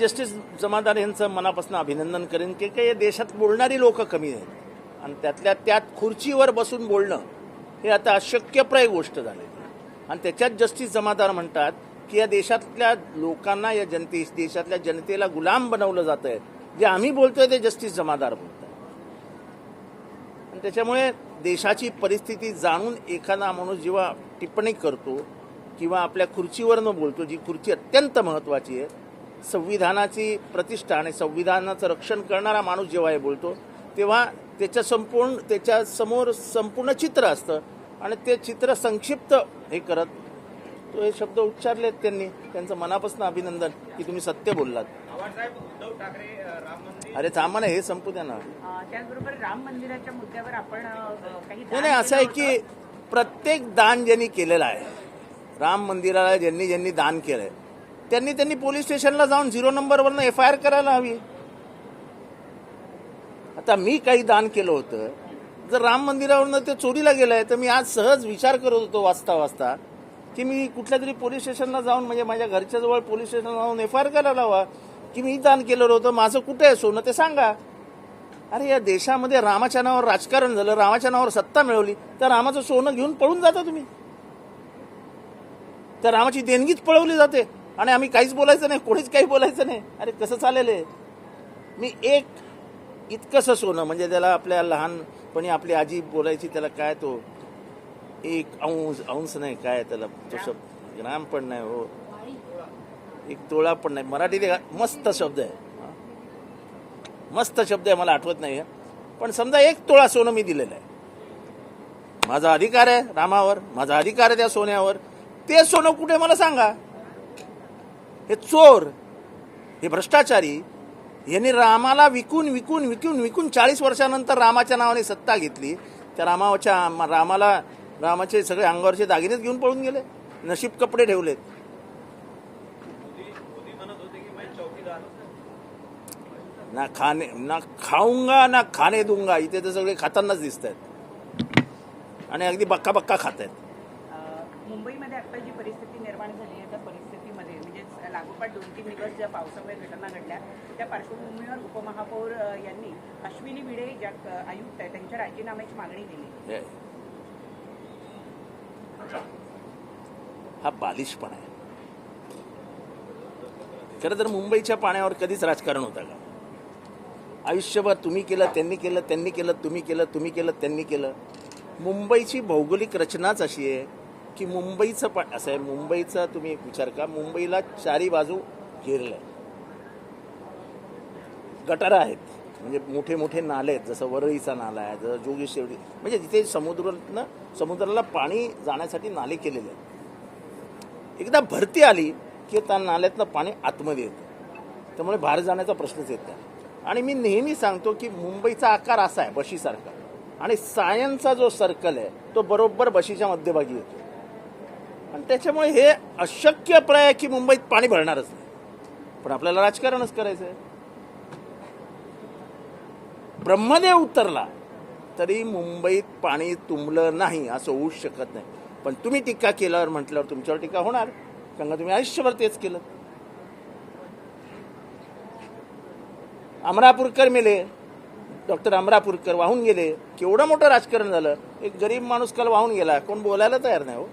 Justice जमादार यांचं मनापासून अभिनंदन करेन की या देशात बोलणारी लोक कमी आहेत आणि त्यातल्या त्यात खुर्चीवर बसून बोलणं हे आता अशक्यप्राय गोष्ट झाली आणि त्याच्यात जस्टिस जमादार म्हणतात की या देशातल्या लोकांना या देशातल्या जनतेला गुलाम बनवलं जात आहे. जे आम्ही बोलतोय ते जस्टिस जमादार बोलतात आणि त्याच्यामुळे देशाची परिस्थिती जाणून एखादा माणूस जेव्हा टिप्पणी करतो किंवा आपल्या खुर्चीवरनं बोलतो, जी खुर्ची अत्यंत महत्त्वाची आहे, संविधानाची प्रतिष्ठा आणि संविधानाचं रक्षण करणारा माणूस जेव्हा हे बोलतो तेव्हा त्याच्या समोर संपूर्ण चित्र असतं आणि ते चित्र संक्षिप्त हे करत तो हे शब्द उच्चारलेत त्यांनी. त्यांचं मनापासून अभिनंदन की तुम्ही सत्य बोललात. अरे थांबा ना, हे संपू द्या ना. त्याचबरोबर राम मंदिराच्या मुद्द्यावर आपण काही नाही, असं आहे की प्रत्येक दान ज्यांनी केलेलं आहे, राम मंदिराला ज्यांनी दान केलंय त्यांनी पोलीस स्टेशनला जाऊन 0 नंबरवरनं FIR करायला हवी. आता मी काही दान केलं होतं, जर राम मंदिरावरनं ते चोरीला गेलंय तर मी आज सहज विचार करत होतो वाचता की मी कुठल्या तरी पोलीस स्टेशनला जाऊन म्हणजे माझ्या घरच्या जवळ पोलीस स्टेशनला जाऊन FIR करायला हवा की मी दान केलं होतं, माझं कुठे आहे सोनं ते सांगा. अरे या देशामध्ये रामाच्या नावावर राजकारण झालं, रामाच्या नावावर सत्ता मिळवली, तर रामाचं सोनं घेऊन पळून जाता तुम्ही. तर रामाची देणगीच पळवली जाते आणि आम्ही काहीच बोलायचं नाही, कोणीच काही बोलायचं नाही. अरे कसं चालेल आहे. मी एक इतकंसं सोनं म्हणजे त्याला आपल्या लहानपणी आपली आजी बोलायची त्याला काय तो 1 अंश नाही काय त्याला तो शब्द ग्राम पण नाही हो, 1 तोळा पण नाही, मराठीत मस्त शब्द आहे, मस्त शब्द आहे, मला आठवत नाही. पण समजा 1 तोळा सोनं मी दिलेलं आहे, माझा अधिकार आहे रामावर, माझा अधिकार आहे त्या सोन्यावर. ते सोनं कुठे मला सांगा. हे चोर, हे भ्रष्टाचारी यांनी रामाला विकून 40 वर्षानंतर रामाच्या नावाने सत्ता घेतली. त्या रामाचे सगळे अंगावरचे दागिनेच घेऊन पळून गेले, नशीब कपडे ठेवलेत. ना खाऊंगा ना खाणे दूंगा, इथे तर सगळे खातानाच दिसत आहेत आणि अगदी बक्का खात आहेत. मुंबईमध्ये आता जी परिस्थिती निर्माण झाली आहे त्या परिस्थितीमध्ये म्हणजे लागोपाठ 2-3 दिवस ज्या पावसामुळे घटना घडल्या त्या पार्श्वभूमीवर उपमहापौर यांनी अश्विनी भिडे ज्या आयुक्त आहेत त्यांच्या राजीनाम्याची मागणी केली. हा बालिशपणा आहे. खरं तर मुंबईच्या पाण्यावर कधीच राजकारण होतं का? आयुष्यभर तुम्ही केलं, त्यांनी केलं, त्यांनी केलं, तुम्ही केलं, त्यांनी केलं. मुंबईची भौगोलिक रचनाच अशी आहे की मुंबईचं असं आहे, मुंबईचा तुम्ही एक विचार का, मुंबईला 4ही बाजू घेरलं आहे, गटारं आहेत, म्हणजे मोठे मोठे नाले आहेत, जसं वरळीचा नाला आहे, जसं जोगेश्वरी, म्हणजे जिथे समुद्राला पाणी जाण्यासाठी नाले केलेले आहेत. एकदा भरती आली की त्या नाल्यातलं पाणी आतमध्ये येतं, त्यामुळे बाहेर जाण्याचा प्रश्नच येत नाही. आणि मी नेहमी सांगतो की मुंबईचा आकार असा आहे बशीसारखा, आणि सायनचा जो सर्कल आहे तो बरोबर बशीच्या मध्यभागी येतो. आणि त्याच्यामुळे हे अशक्यप्राय आहे की मुंबईत पाणी भरणारच नाही. पण आपल्याला राजकारणच करायचं आहे. ब्रह्मदेव उतरला तरी मुंबईत पाणी तुंबलं नाही असं होऊच शकत नाही. पण तुम्ही टीका केल्यावर म्हटल्यावर तुमच्यावर टीका होणार, कारण का तुम्ही आयुष्यभर तेच केलं. अमरापूरकर मेले, डॉक्टर अमरापूरकर वाहून गेले, केवढं मोठं राजकारण झालं. एक गरीब माणूस काल वाहून गेला, कोण बोलायला तयार नाही हो.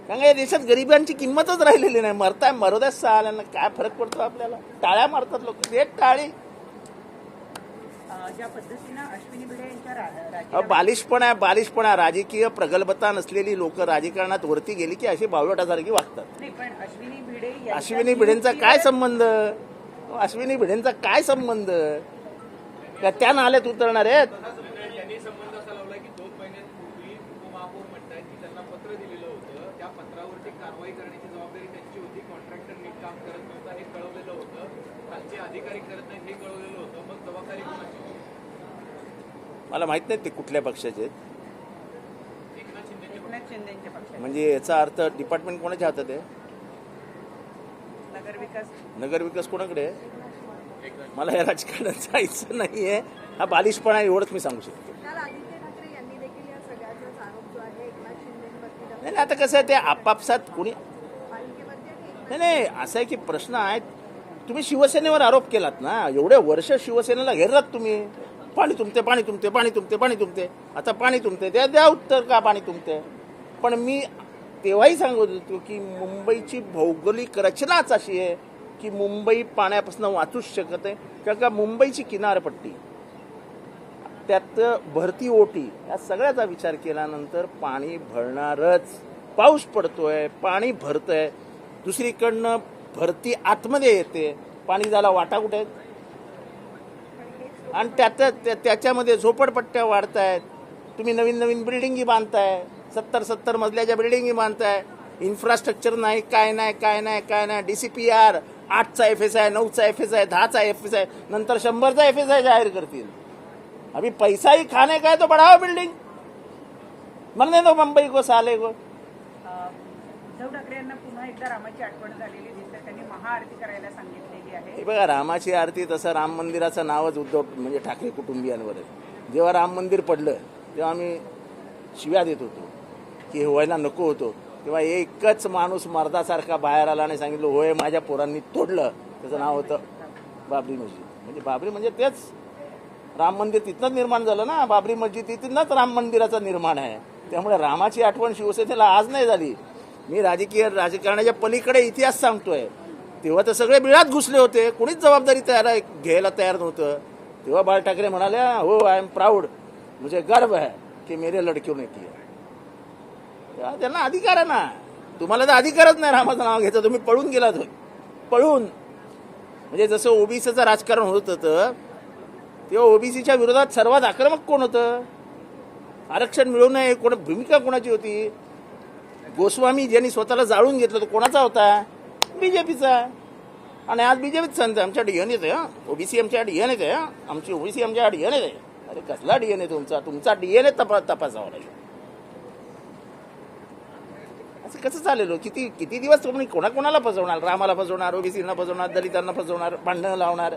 कारण का या देशात गरिबांची किंमतच राहिलेली नाही. मरोद्या सहाल्यांना काय फरक पडतो आपल्याला. टाळ्या मारतात लोक, देत टाळी. ज्या पद्धतीनं अश्विनी भिडे यांच्या बालिशपणा राजकीय प्रगल्भता नसलेली लोक राजकारणात वरती गेली की अशी बावळटासारखी वागतात. पण अश्विनी भिडेंचा काय संबंध? अश्विनी भिडेंचा काय संबंध? का त्या नाल्यात उतरणार आहेत? मला माहित नाही ते कुठल्या पक्षाचे आहेत. म्हणजे याचा अर्थ डिपार्टमेंट कोणाच्या हातात आहे? नगर विकास कोणाकडे आहे? मला या राजकारणात जायचं नाहीये. हा बालिशपणा एवढंच मी सांगू शकतो. नाही आता कसं आहे ते आपापसात कोणी नाही असं आहे की प्रश्न आहे तुम्ही शिवसेनेवर आरोप केलात ना, एवढे वर्ष शिवसेनेला घेरलात तुम्ही. पाणी तुमते, पाणी तुमते, पाणी तुमते, पाणी तुमते. आता पाणी तुमते, द्या उत्तर का पाणी तुमते. पण मी तेव्हाही सांगत होतो की मुंबईची भौगोलिक रचनाच अशी आहे की मुंबई पाण्यापासून वाचूच शकत आहे. कारण का मुंबईची किनारपट्टी, त्यात भरती ओटी, या सगळ्याचा विचार केल्यानंतर पाणी भरणारच. पाऊस पडतोय, पाणी भरतंय, दुसरीकडनं भरती आतमध्ये येते, पाणी जायला वाटा कुठे आहेत. आणि त्याच्यामध्ये झोपडपट्ट्या वाढतायत. तुम्ही नवीन नवीन बिल्डिंगी बांधताय, 70 मजल्याच्या बिल्डिंगी बांधताय. इन्फ्रास्ट्रक्चर नाही, काय नाही. DCPR 8चा FSI, 9चा FSI, 10चा FSI, नंतर 100चा FSI जाहीर करतील. अभी पैसा ही खाने का है तो बढ़ाओ बिल्डिंग, मरने दो मुंबई को, साले को. उद्धव ठाकरे यांना पुन्हा एकदा रामाची आठवण झालेली दिसते. त्यांनी महाआरती करायला सांगितलेली आहे. हे बघा, रामाची आरती, तसं राम मंदिराचं नावच उद्धव म्हणजे ठाकरे कुटुंबियांवर आहे. जेव्हा राम मंदिर पडलं तेव्हा आम्ही शिव्या देत होतो की हे व्हायला नको होतो. तेव्हा एकच माणूस मर्दासारखा बाहेर आला आणि सांगितलं होय माझ्या पोरांनी तोडलं. त्याचं नाव होतं बाबरी मस्जिद. म्हणजे बाबरी म्हणजे तेच राम मंदिर तिथनंच निर्माण झालं ना. बाबरी मस्जिद तिथनंच राम मंदिराचं निर्माण आहे. त्यामुळे रामाची आठवण शिवसेनेला आज नाही झाली. मी राजकारणाच्या पलीकडे इतिहास सांगतोय. तेव्हा तर सगळे बिळात घुसले होते, कोणीच जबाबदारी घ्यायला तयार नव्हतं. तेव्हा बाळ ठाकरे म्हणाले हो आय एम प्राऊड, मुझे गर्व है की मेरे लडकियों ने किया. तेव्हा त्यांना अधिकार आहे ना. तुम्हाला तर अधिकारच नाही रामाचं नाव घ्यायचं. तुम्ही पळून गेलात. पळून म्हणजे जसं ओबीसीचं राजकारण होत होतं तेव्हा ओबीसीच्या विरोधात सर्वात आक्रमक कोण होतं. आरक्षण मिळवू नये कोण भूमिका कोणाची होती. गोस्वामी ज्यांनी स्वतःला जाळून घेतलं तो कोणाचा होता. बीजेपीचा. आणि आज बीजेपीच सांगते आमच्या डीएनएत आहे. ओबीसी आमच्या डीएनएत आहे. आमची ओबीसी आमच्या डीएनएत आहे. अरे कसला डीएनए तुमचा डीएनए तपासावा लागेल. असं कसं चालेल. किती दिवस तुम्ही कोणाकोणाला फसवणार. रामाला फसवणार, ओबीसीला फसवणार, दलितांना फसवणार, भांडणं लावणार.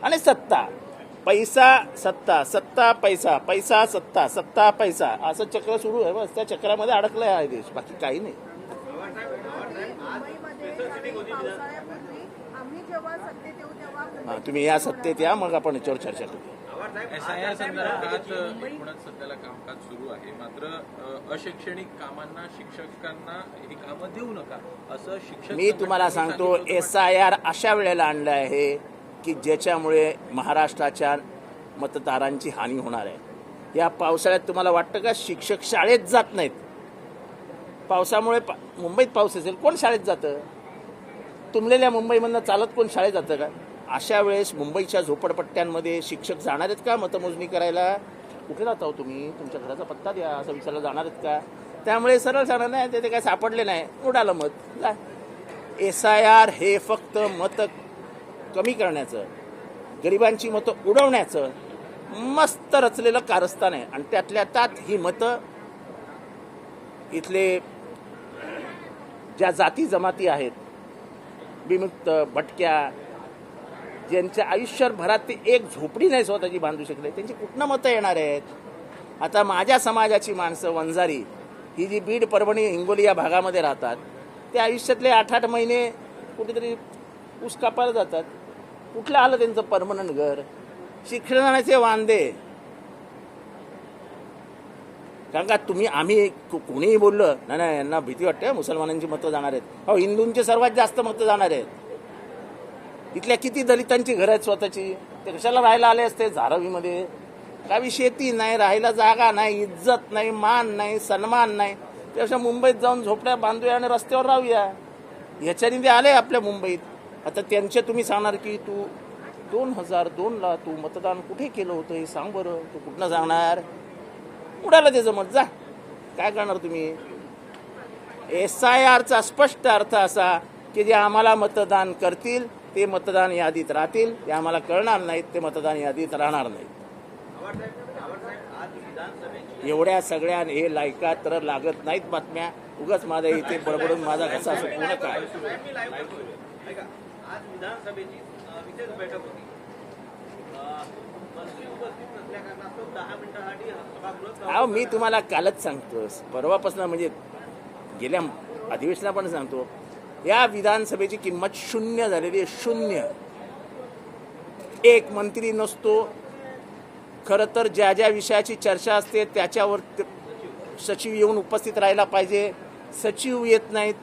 आणि सत्ता, पैसा, सत्ता, सत्ता, पैसा, पैसा, सत्ता, सत्ता, पैसा, असं चक्र सुरू आहे. बस त्या चक्रामध्ये अडकलाय हा देश, बाकी काही नाही. तुम्ही या सत्तेत या, मग आपण याच्यावर चर्चा करू. SIR संदर्भात एकूणच सध्याला कामकाज सुरू आहे. मात्र अशैक्षणिक कामांना शिक्षकांना ही कामं देऊ नका असं शिक्षक. मी तुम्हाला सांगतो SIR अशा वेळेला आणलं आहे की ज्याच्यामुळे महाराष्ट्राच्या मतदारांची हानी होणार आहे. या पावसाळ्यात तुम्हाला वाटतं का शिक्षक शाळेत जात नाहीत. पावसामुळे मुंबईत पाऊस असेल, कोण शाळेत जातं. तुंबलेल्या मुंबईमधनं चालत कोण शाळेत जातं का. अशा वेळेस मुंबईच्या झोपडपट्ट्यांमध्ये शिक्षक जाणार आहेत का मतमोजणी करायला. कुठे राहता हो तुम्ही, तुमच्या घराचा पत्ता द्या असं विचारला जाणार आहेत का. त्यामुळे सरळ जाणार नाही. ते काय सापडले नाही, उडालं मत. SIR हे फक्त मत कमी करण्याचं, गरिबांची मतं उडवण्याचं मस्त रचलेलं कारस्थान आहे. आणि त्यातल्या त्यात ही मतं इथले ज्या जाती जमाती आहेत, विमुक्त, भटक्या, ज्यांच्या आयुष्यभरात ते एक झोपडी नाही स्वतःची बांधू शकले, त्यांची कुठनं मतं येणार आहेत. आता माझ्या समाजाची माणसं वंजारी ही जी बीड, परभणी, हिंगोली या भागामध्ये राहतात, ते आयुष्यातले 8-8 महिने कुठेतरी ऊस कापायला जातात. कुठलं आलं त्यांचं परमनंट घर. शिक्षणाचे वांदे. कारण का आम्ही कोणीही बोललं नाही यांना भीती वाटते मुसलमानांची मतं जाणार आहेत. हो, हिंदूंची सर्वात जास्त मतं जाणार आहेत. इथल्या किती दलितांची घरं आहेत स्वतःची, ते कशाला राहायला आले असते धारावीमध्ये. गावी शेती नाही, राहायला जागा नाही, इज्जत नाही, मान नाही, सन्मान नाही. त्यापेक्षा मुंबईत जाऊन झोपड्या बांधूया आणि रस्त्यावर राहूया. ह्याच्याने ते आले आपल्या मुंबईत. आता त्यांचे तुम्ही सांगणार की तू 2002ला तू मतदान कुठे केलं होतं हे सांग बरं. तू कुठनं सांगणार. उडालं त्याचं मत. जा काय करणार तुम्ही. SIRचा स्पष्ट अर्थ असा की जे आम्हाला मतदान करतील ते मतदान यादीत राहतील, ते आम्हाला कळणार नाहीत ते मतदान यादीत राहणार नाहीत. एवढ्या सगळ्या हे लायकात तर लागत नाहीत बातम्या. उगाच माझ्या इथे बडबडून माझा घसा सुकू नका. आज विधानसभेची विशेष बैठक होती. मंत्री उपस्थित नसल्या कारणास्तव 10 मिनिटांसाठी सभागृह. मी तुम्हाला कालच सांगतो, परवापासून म्हणजे गेल्या अधिवेशनात पण सांगतो, या विधानसभेची किंमत शून्य झालेली आहे, शून्य. एक मंत्री नसतो. खरं तर ज्या ज्या विषयाची चर्चा असते त्याच्यावर सचिव येऊन उपस्थित राहायला पाहिजे. सचिव येत नाहीत.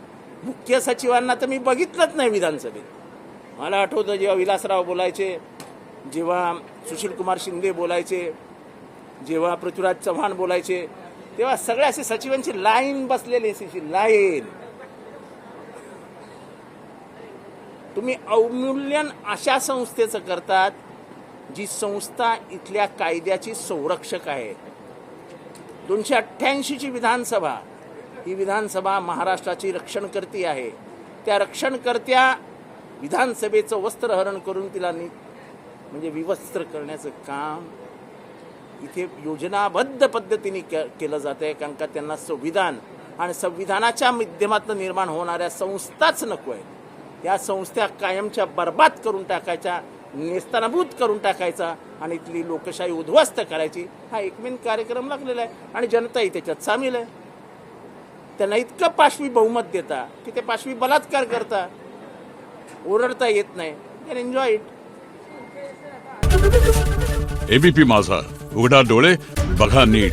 मुख्य सचिवांना तर मी बघितलंच नाही विधानसभेत. मला आठवतं जेव्हा विलासराव बोलायचे, जेव्हा सुशीलकुमार शिंदे बोलायचे, जेव्हा पृथ्वीराज चव्हाण बोलायचे, तेव्हा सगळ्या असे सचिवांची लाईन बसलेली अशी लाईन. तुम्ही अवमूल्यन अशा संस्थेचं करतात जी संस्था इथल्या कायद्याची संरक्षक आहे. 288ची विधानसभा ही विधानसभा महाराष्ट्राची रक्षणकर्ती आहे. त्या रक्षणकर्त्या विधानसभेचं वस्त्रहरण करून तिला म्हणजे विवस्त्र करण्याचं काम इथे योजनाबद्ध पद्धतीने केलं जात आहे. कारण का त्यांना संविधान आणि संविधानाच्या माध्यमातून निर्माण होणाऱ्या संस्थाच नको आहे. या संस्था कायमच्या बर्बाद करून टाकायच्या, नेस्तनाबूत करून टाकायचा आणि इथली लोकशाही उद्ध्वस्त करायची हा एकमेव कार्यक्रम लागलेला आहे. आणि जनताही त्याच्यात सामील आहे. त्यांना इतकं पाशवी बहुमत देता की ते पाशवी बलात्कार करता. ओरडता येत नाही. Enjoy it. एबीपी माझा, उघडा डोळे बघा नीट.